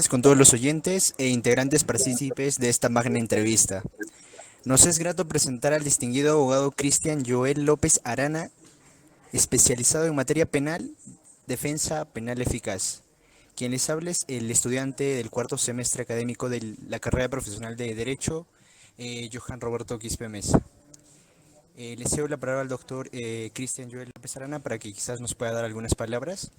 con todos los oyentes e integrantes partícipes de esta magna entrevista. Nos es grato presentar al distinguido abogado Cristian Joel López Arana, especializado en materia penal, defensa penal eficaz. Quien les habla es el estudiante del cuarto semestre académico de la carrera profesional de Derecho, Johan Roberto Quispe Mesa. Le cedo la palabra al doctor Cristian Joel López Arana para que quizás nos pueda dar algunas palabras.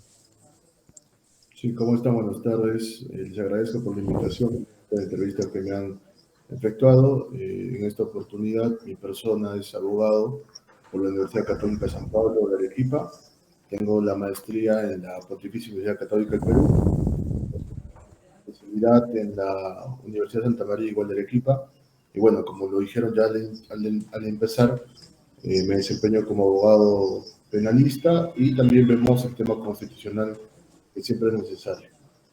Sí, ¿cómo están? Buenas tardes. Les agradezco por la invitación, la entrevista que me han efectuado. En esta oportunidad, mi persona es abogado por la Universidad Católica San Pablo de Arequipa. Tengo la maestría en la Pontificia Universidad Católica del Perú, especialidad en la Universidad Santa María igual de Arequipa. Y bueno, como lo dijeron ya al empezar, me desempeño como abogado penalista y también vemos el tema constitucional que siempre es necesario.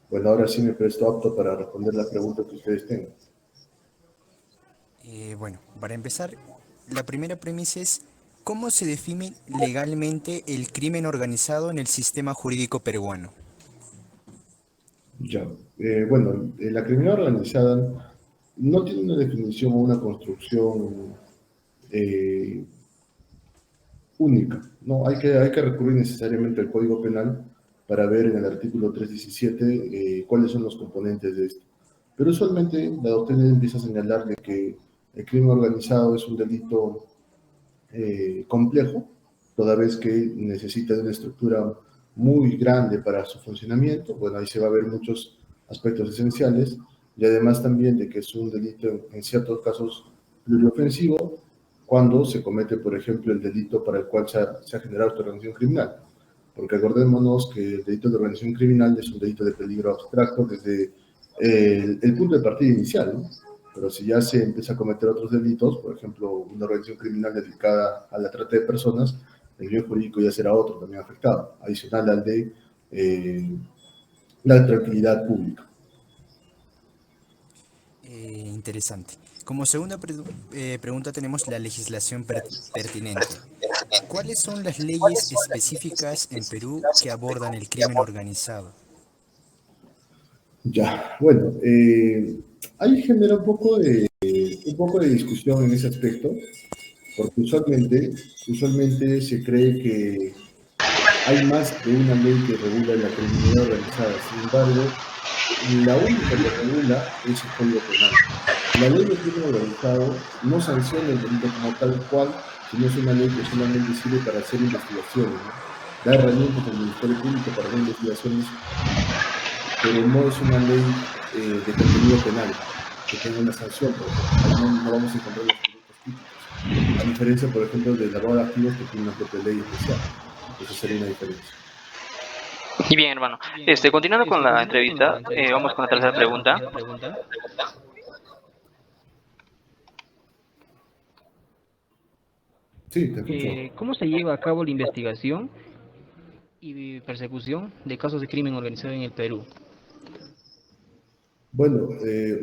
Bueno, ahora sí me presto apto para responder la pregunta que ustedes tengan. Bueno, para empezar, la primera premisa es: ¿cómo se define legalmente el crimen organizado en el sistema jurídico peruano? Ya, bueno, la criminalidad organizada no tiene una definición o una construcción eh, única, ¿no? Hay que recurrir necesariamente al Código Penal para ver en el artículo 317 cuáles son los componentes de esto. Pero usualmente la doctrina empieza a señalar de que el crimen organizado es un delito complejo, toda vez que necesita de una estructura muy grande para su funcionamiento. Bueno, ahí se va a ver muchos aspectos esenciales, y además también de que es un delito en ciertos casos pluriofensivo, cuando se comete, por ejemplo, el delito para el cual se ha generado esta organización criminal. Porque acordémonos que el delito de organización criminal es un delito de peligro abstracto desde el punto de partida inicial, ¿no? Pero si ya se empieza a cometer otros delitos, por ejemplo, una organización criminal dedicada a la trata de personas, el bien jurídico ya será otro también afectado, adicional al de la tranquilidad pública. Interesante. Como segunda pregunta tenemos la legislación pertinente. ¿Cuáles son las leyes específicas en Perú que abordan el crimen organizado? Ya, bueno, ahí genera un poco de discusión en ese aspecto, porque usualmente se cree que hay más de una ley que regula la criminalidad organizada. Sin embargo, la única que regula es el Código Penal. La ley de crimen organizado no sanciona el delito como tal cual, sino es una ley que solamente sirve para hacer investigaciones, ¿no? Da herramientas al Ministerio Público para hacer investigaciones, pero no es una ley de contenido penal que tenga una sanción, por ejemplo. Ahí no vamos a encontrar los delitos típicos. A diferencia, por ejemplo, del lavado de activos que tiene una propia ley especial. Esa sería una diferencia. Y bien, hermano. Continuando con la entrevista, vamos con la tercera pregunta. Sí, te escucho. ¿Cómo se lleva a cabo la investigación y persecución de casos de crimen organizado en el Perú? Bueno,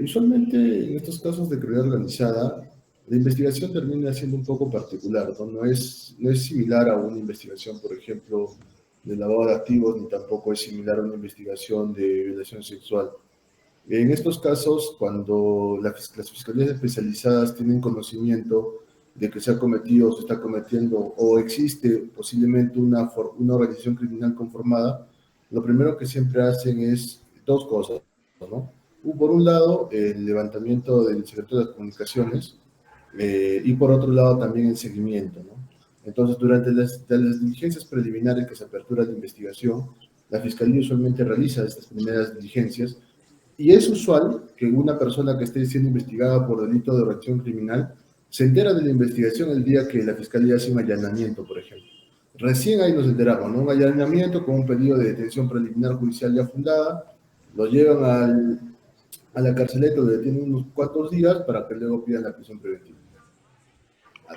usualmente en estos casos de criminalidad organizada, la investigación termina siendo un poco particular, ¿no? No es similar a una investigación, por ejemplo, de lavado de activos, ni tampoco es similar a una investigación de violación sexual. En estos casos, cuando las fiscalías especializadas tienen conocimiento de que se ha cometido, se está cometiendo o existe posiblemente una organización criminal conformada, lo primero que siempre hacen es dos cosas, ¿no? Por un lado, el levantamiento del secreto de las comunicaciones, y por otro lado también el seguimiento, ¿no? Entonces, durante las diligencias preliminares que se apertura la investigación, la Fiscalía usualmente realiza estas primeras diligencias, y es usual que una persona que esté siendo investigada por delito de organización criminal se entera de la investigación el día que la Fiscalía hace un allanamiento, por ejemplo. Recién ahí nos enteramos, ¿no? Un allanamiento con un pedido de detención preliminar judicial ya fundada, lo llevan a la carceleta donde tienen unos cuantos días para que luego pidan la prisión preventiva.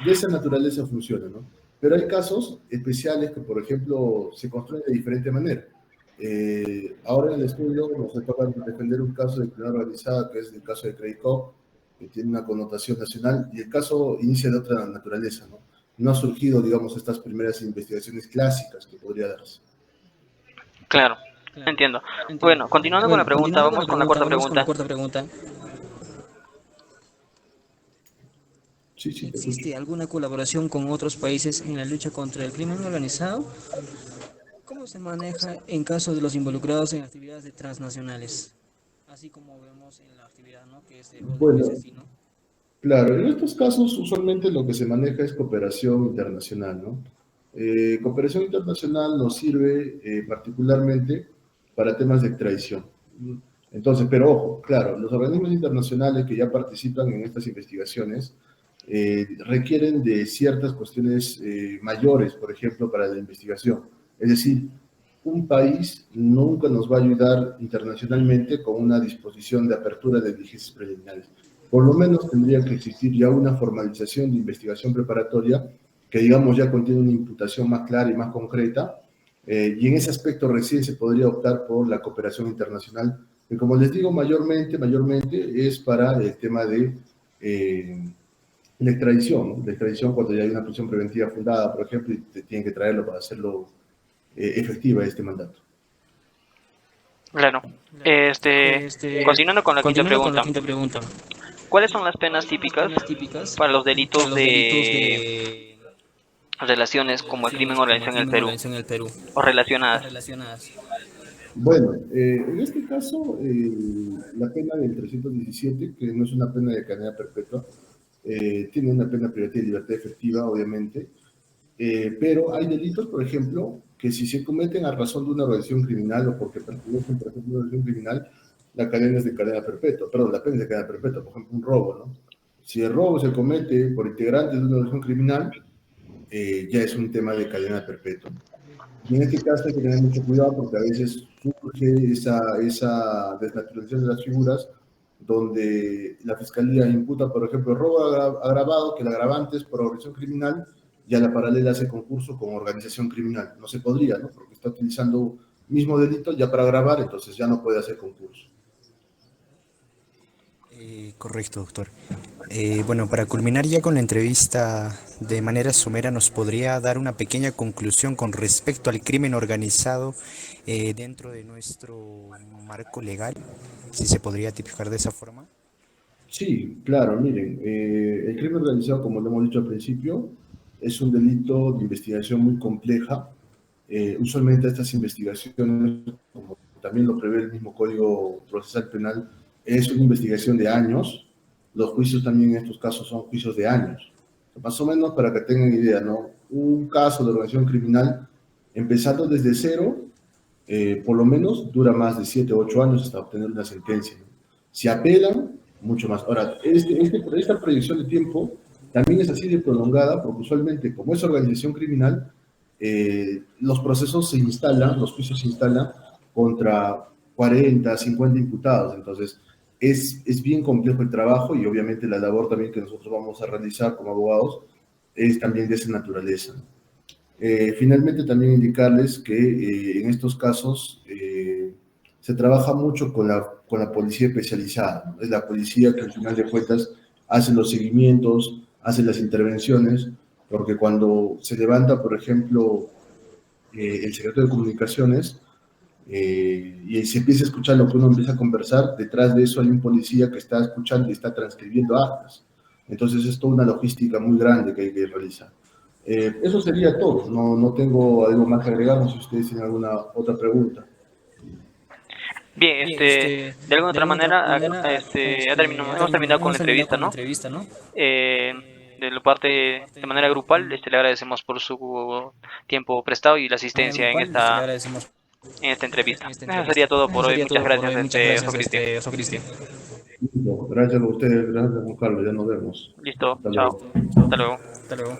De esa naturaleza funciona, ¿no? Pero hay casos especiales que, por ejemplo, se construyen de diferente manera. Ahora en el estudio nos toca defender un caso de criminalidad organizada, que es el caso de Credit Corp, que tiene una connotación nacional, y el caso inicia de otra naturaleza, ¿no? No ha surgido, digamos, estas primeras investigaciones clásicas que podría darse. Claro. Entiendo. Bueno, continuando con la pregunta, vamos con la cuarta pregunta. Sí, sí, te escucho. ¿Existe alguna colaboración con otros países en la lucha contra el crimen organizado? ¿Cómo se maneja en caso de los involucrados en actividades transnacionales? Así como vemos en la actividad, ¿no? Que es de Bueno, OSS, ¿no? claro, en estos casos usualmente lo que se maneja es cooperación internacional, ¿no? Cooperación internacional nos sirve particularmente para temas de extradición. Entonces, pero ojo, claro, los organismos internacionales que ya participan en estas investigaciones requieren de ciertas cuestiones mayores, por ejemplo, para la investigación. Es decir, un país nunca nos va a ayudar internacionalmente con una disposición de apertura de diligencias preliminares. Por lo menos tendría que existir ya una formalización de investigación preparatoria que, digamos, ya contiene una imputación más clara y más concreta, y en ese aspecto recién se podría optar por la cooperación internacional, que como les digo, mayormente es para el tema de la extradición, ¿no? La extradición cuando ya hay una prisión preventiva fundada, por ejemplo, y te tienen que traerlo para hacerlo efectiva este mandato. Claro. Continuando con la quinta pregunta. ¿Cuáles son las penas típicas para los delitos de relaciones como el crimen organizado en el Perú o relacionadas? Bueno, en este caso, la pena del 317, que no es una pena de cadena perpetua, tiene una pena privativa de libertad efectiva, obviamente, pero hay delitos, por ejemplo, que si se cometen a razón de una organización criminal o porque pertenecen, por ejemplo, a una organización criminal, la cadena es de cadena perpetua, perdón, la pena es de cadena perpetua, por ejemplo, un robo, ¿no? Si el robo se comete por integrantes de una organización criminal, ya es un tema de cadena perpetua. Y en este caso hay que tener mucho cuidado porque a veces surge esa desnaturalización de las figuras donde la fiscalía imputa, por ejemplo, el robo agravado, que el agravante es por organización criminal, y a la paralela hace concurso con organización criminal. No se podría, ¿no? Porque está utilizando mismo delito ya para agravar, entonces ya no puede hacer concurso. Correcto, doctor. Bueno, para culminar ya con la entrevista de manera somera, ¿nos podría dar una pequeña conclusión con respecto al crimen organizado dentro de nuestro marco legal? Si se podría tipificar de esa forma. Sí, claro, miren, el crimen organizado, como lo hemos dicho al principio, es un delito de investigación muy compleja. Usualmente estas investigaciones, como también lo prevé el mismo Código Procesal Penal, es una investigación de años. Los juicios también en estos casos son juicios de años. Más o menos para que tengan idea, ¿no? Un caso de organización criminal, empezando desde cero, por lo menos dura más de 7 o 8 años hasta obtener una sentencia, ¿no? Si apelan, mucho más. Ahora, esta proyección de tiempo también es así de prolongada, porque usualmente, como es organización criminal, los procesos se instalan, los juicios se instalan contra 40, 50 imputados. Entonces, es bien complejo el trabajo y obviamente la labor también que nosotros vamos a realizar como abogados es también de esa naturaleza. Finalmente, también indicarles que en estos casos se trabaja mucho con la policía especializada, ¿no? Es la policía que al final de cuentas hace los seguimientos, hace las intervenciones, porque cuando se levanta, por ejemplo, el secretario de Comunicaciones y se empieza a escuchar lo que uno empieza a conversar, detrás de eso hay un policía que está escuchando y está transcribiendo actas. Entonces es toda una logística muy grande que hay que realizar. Eso sería todo. No tengo algo más que agregar, no sé si ustedes tienen alguna otra pregunta. Bien, de alguna otra manera, hemos terminado con la entrevista, ¿no? De la parte, de manera grupal, le agradecemos por su tiempo prestado y la asistencia en esta entrevista. Eso sería todo por hoy. Muchas gracias, Cristian. Listo. Gracias a ustedes, gracias a Juan Carlos, ya nos vemos. Listo, Hasta chao. luego. Hasta luego. Hasta luego.